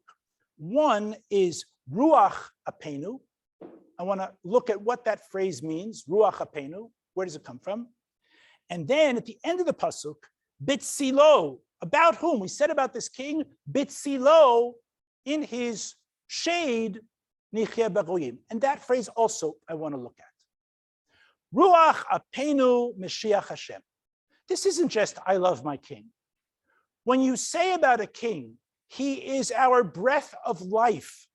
One is Ruach Apenu. I want to look at what that phrase means, Ruach Apenu. Where does it come from? And then at the end of the Pasuk, Bitzilo, about whom? We said about this king, Bitzilo, in his shade, Nichye Bagoyim. And that phrase also I want to look at. Ruach Apenu Mashiach Hashem. This isn't just, I love my king. When you say about a king, he is our breath of life.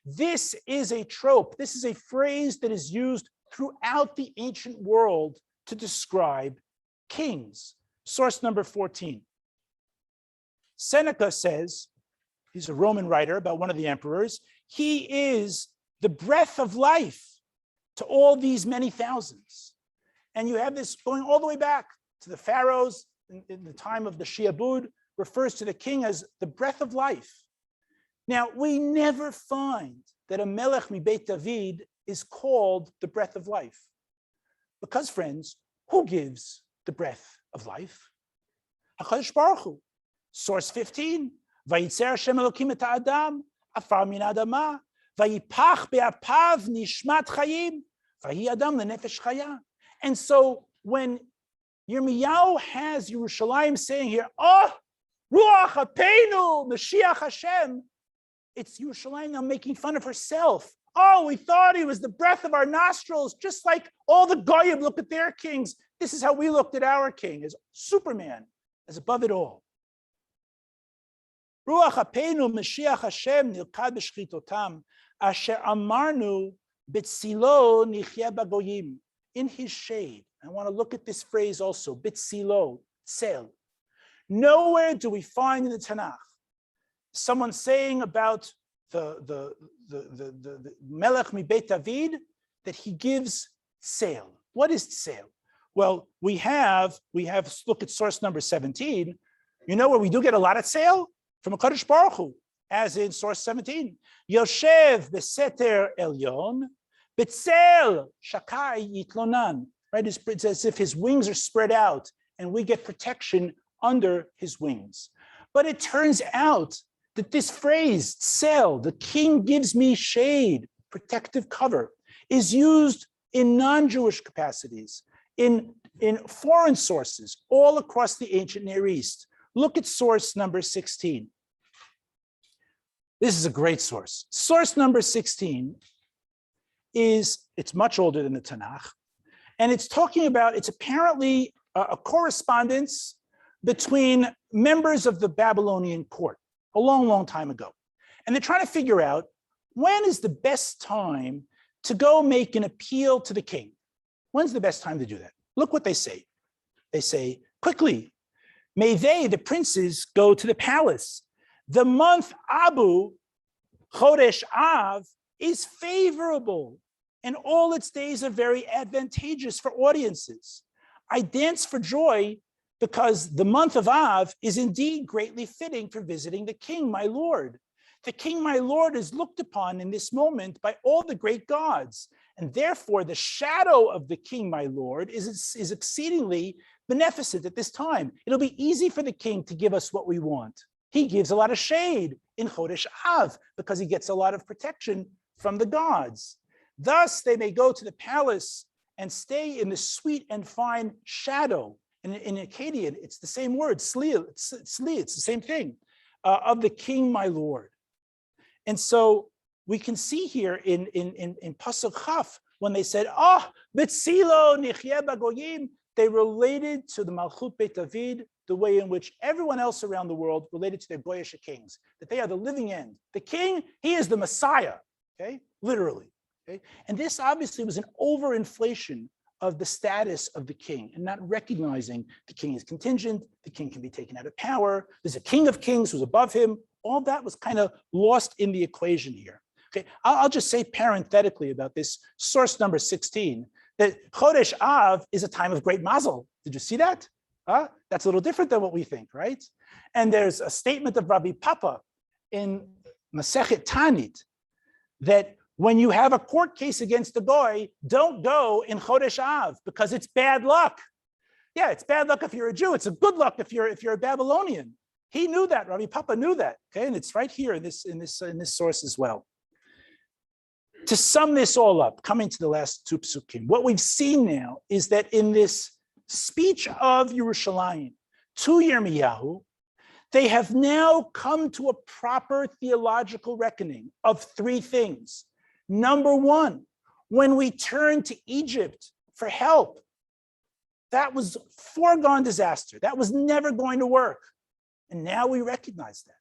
This is a trope. This is a phrase that is used throughout the ancient world to describe kings. Source number 14. Seneca says, he's a Roman writer about one of the emperors, he is the breath of life to all these many thousands. And you have this going all the way back to the pharaohs in the time of the Shiabud, refers to the king as the breath of life. Now, we never find that a Melech mi Beit David is called the breath of life. Because, friends, who gives the breath of life? HaKadosh Baruch Hu. Source 15. Vayitzer Hashem Elokim et ha'adam, afar min ha'adama, vayipach be'apav nishmat chayim, vayi adam lenefesh chaya. And so when Yirmiyahu has Yerushalayim saying here, oh, Ruach HaPeinu, Mashiach Hashem. It's Yerushalayim now making fun of herself. Oh, we thought he was the breath of our nostrils, just like all the Goyim look at their kings. This is how we looked at our king, as Superman, as above it all. Ruach HaPeinu, Mashiach Hashem, Nilkad B'Shchitotam, Asher Amarnu B'Tzilo Nichye Bagoyim. In his shade. I want to look at this phrase also, B'Tzilo, Tzel. Nowhere do we find in the Tanakh someone saying about the Melech Mibeit David that he gives Tzel. What is Tzel? Well, we have look at source number 17. You know where we do get a lot of Tzel? From HaKadosh Baruch Hu, as in source 17. Yoshev Beseter Elyon, B'Tzel Shakai Yitlonan. Right? It's as if his wings are spread out and we get protection under his wings. But it turns out that this phrase, Tzel, the king gives me shade, protective cover, is used in non-Jewish capacities, in foreign sources, all across the ancient Near East. Look at source number 16. This is a great source. Source number 16 it's much older than the Tanakh, and it's talking about, it's apparently a correspondence between members of the Babylonian court a long, long time ago. And they're trying to figure out when is the best time to go make an appeal to the king. When's the best time to do that? Look what they say. They say, quickly, may they, the princes, go to the palace. The month Abu, Chodesh Av, is favorable, and all its days are very advantageous for audiences. I dance for joy because the month of Av is indeed greatly fitting for visiting the king, my lord. The king, my lord, is looked upon in this moment by all the great gods, and therefore the shadow of the king, my lord, is exceedingly beneficent at this time. It'll be easy for the king to give us what we want. He gives a lot of shade in Chodesh Av because he gets a lot of protection from the gods. Thus, they may go to the palace and stay in the sweet and fine shadow. And in Akkadian, it's the same word, sli, it's the same thing, of the king, my lord. And so we can see here in Pasuk Chaf, when they said, oh, B'Tzilo Nichye Bagoyim, they related to the Malchut Beit David the way in which everyone else around the world related to their Goyish kings, that they are the living end. The king, he is the Messiah, okay, literally. Okay? And this obviously was an overinflation of the status of the king and not recognizing the king is contingent, the king can be taken out of power, there's a king of kings who's above him. All that was kind of lost in the equation here. Okay, I'll just say parenthetically about this source number 16, that Chodesh Av is a time of great mazel. Did you see that? That's a little different than what we think, right? And there's a statement of Rabbi Papa in Masechet Tanit that when you have a court case against the goy, don't go in Chodesh Av because it's bad luck. Yeah, it's bad luck if you're a Jew. It's a good luck if you're a Babylonian. He knew that. Rabbi Papa knew that. Okay, and it's right here in this source as well. To sum this all up, coming to the last two psukim, what we've seen now is that in this speech of Yerushalayim to Yirmiyahu, they have now come to a proper theological reckoning of three things. Number one, when we turn to Egypt for help, that was foregone disaster. That was never going to work. And now we recognize that.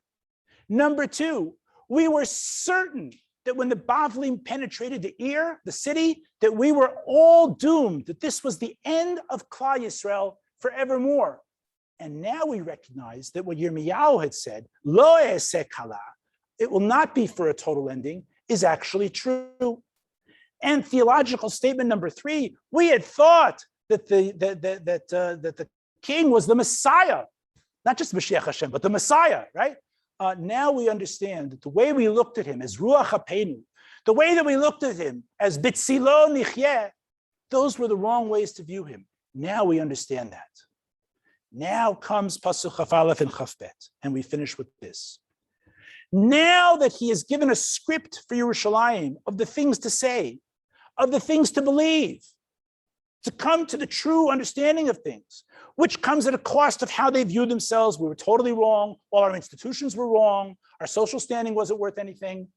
Number two, we were certain that when the Bavlim penetrated the ear, the city, that we were all doomed, that this was the end of Klal Yisrael forevermore. And now we recognize that what Yirmiyahu had said, lo eseh kala, it will not be for a total ending, is actually true. And theological statement number three, we had thought that the king was the Messiah, not just Mashiach Hashem, but the Messiah, right? Now we understand that the way we looked at him as Ruach HaPeinu, the way that we looked at him as B'Tzilo Nichye, those were the wrong ways to view him. Now we understand that. Now comes Pasuk Chaf Aleph and Chaf Bet, and we finish with this. Now that he has given a script for Yerushalayim of the things to say, of the things to believe, to come to the true understanding of things, which comes at a cost of how they view themselves. We were totally wrong. All our institutions were wrong. Our social standing wasn't worth anything.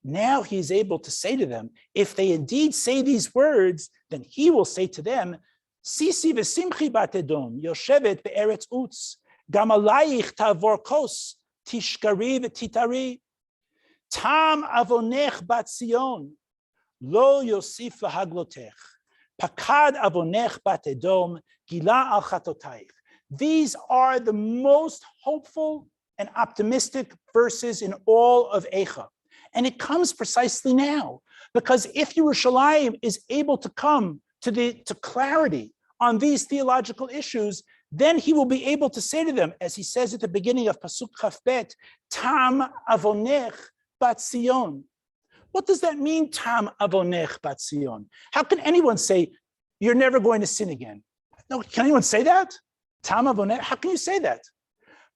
Now he is able to say to them, if they indeed say these words, then he will say to them, Sisi v'simchi bat Edom, yoshevet be'eretz utz, gam alayich tavor kos, tishkari v'titari, tam avonech bat Sion, lo yosif lahaglotech, pakad avonech bat Edom, gila al chatotaych. These are the most hopeful and optimistic verses in all of Eichah. And it comes precisely now, because if Yerushalayim is able to come to clarity on these theological issues, then he will be able to say to them, as he says at the beginning of Pasuk Chafbet, Tam avonech bat Sion. What does that mean, Tam avonech bat Sion? How can anyone say, you're never going to sin again? No, can anyone say that? Tam avonech, how can you say that?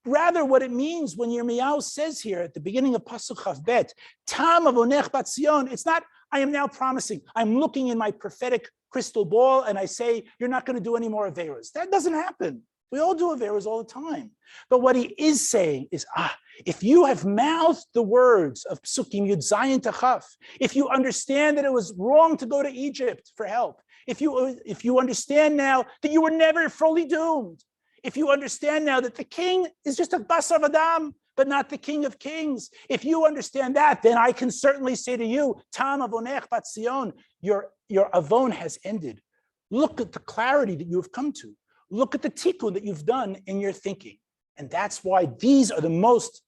Rather, what it means when Yirmiyahu says here at the beginning of Pasuk Chavbet, Tam avonech bat Sion, it's not, I am now promising, I'm looking in my prophetic crystal ball and I say, you're not going to do any more Averas. That doesn't happen. We all do Averas all the time. But what he is saying is, if you have mouthed the words of Psukim Yud Zayin Tachaf, if you understand that it was wrong to go to Egypt for help, if you understand now that you were never fully doomed, if you understand now that the king is just a basar v'adam, but not the king of kings, if you understand that, then I can certainly say to you, Tam avonech bat Sion, your avon has ended. Look at the clarity that you have come to. Look at the tikkun that you've done in your thinking. And that's why these are the most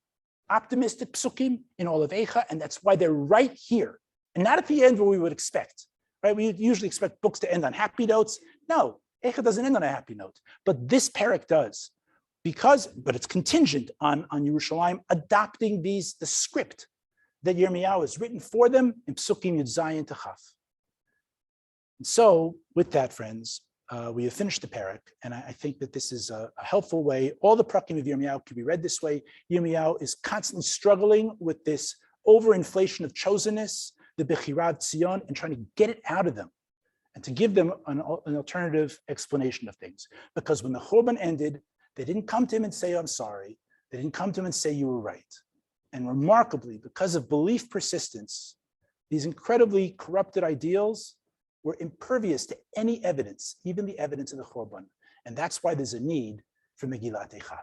optimistic psukim in all of Eichah, and that's why they're right here, and not at the end where we would expect, right? We usually expect books to end on happy notes. No, Eichah doesn't end on a happy note, but this parak does, but it's contingent on Yerushalayim adopting the script that Yirmiyahu has written for them in Psukim Yud Zayin Tachaf. And so, with that, friends, we have finished the parak, and I think that this is a helpful way. All the prakim of Yirmiyahu can be read this way. Yirmiyahu is constantly struggling with this overinflation of chosenness, the Bechirav Tzion, and trying to get it out of them, and to give them an alternative explanation of things. Because when the Churban ended, they didn't come to him and say, I'm sorry. They didn't come to him and say, you were right. And remarkably, because of belief persistence, these incredibly corrupted ideals were impervious to any evidence, even the evidence of the Churban. And that's why there's a need for Megillat Eichah.